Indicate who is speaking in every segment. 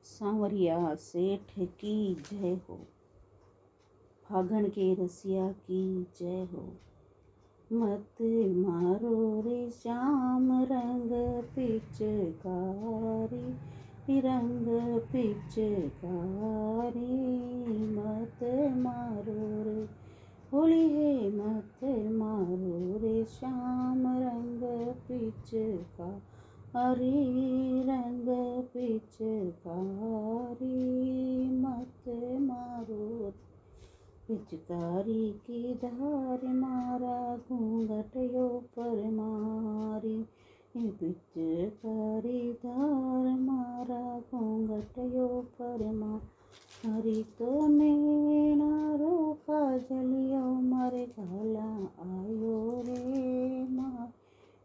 Speaker 1: सांवरिया सेठ की जय हो, फागण के रसिया की जय हो। मत मारो रे श्याम रंग पिचकारी, रंग पिचकारी। मत मारो रे होली है, मत मारो रे श्याम रंग पिचकारी, रंग पिचकारी। मत मारो पिचकारी की धार मारा घूंघटयो पर मारी, पिचकारी धार मारा घूंघटयो पर मारी। तो नैना रोका जलियो मारे घाला आयो रे मार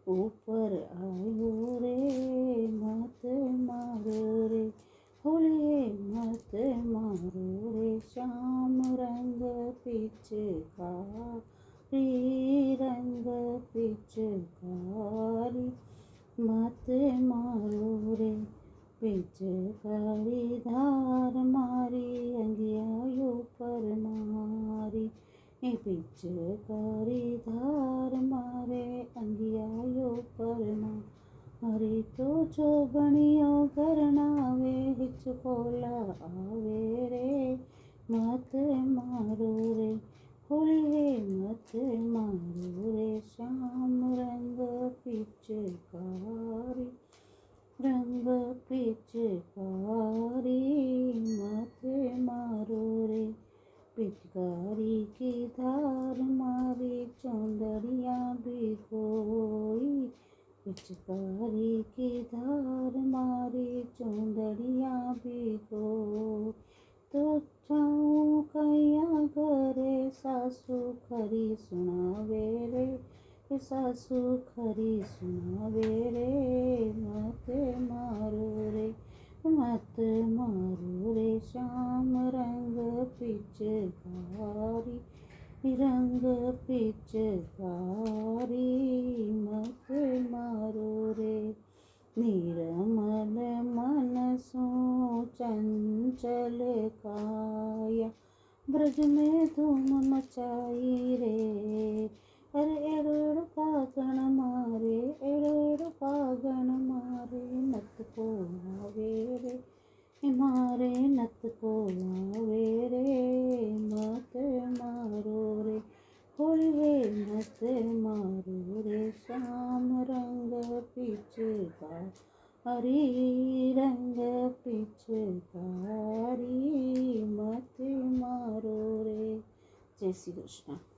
Speaker 1: ऊपर आयो रे। मत मारो रे होली, मत मारो रे श्याम रंग पिचकारी, रंग पिचकारी। मत मारो रे पिचकारी धार मारी अंगियायो पर मारी, पिचकारी धार मारे अंगियायो पर मारी। तो जो बनियो करनावे हिचकोला आवे रे। मत मारो रे होली है, मत मारो रे श्याम रंग पिचकारी, रंग पिचकारी। मत मारो रे पिचकारी की धार मारी चौंदड़िया भिगोई, पिचकारी की धार मारी चौंदड़िया भिगोई। तो जाऊं कैया घरे सासू खरी सुनावे रे, सासू खरी सुनावे रे। मत मारो रे, मत मारो रे श्याम रंग पिचकारी, रंग पिचकारी। मत मारो रे निर्मल मन सो चंचल काया, ब्रज में धूम मचाई रे। अरे एड़ो फागण मारे, एड़ो फागण मारे नत को आवे रे, मारे नत को आवे रे। मत मारो रे होली है, मत मारो रे श्याम रंग पिचकारी, रंग पिचकारी। मत मारो रे। जय श्री कृष्ण।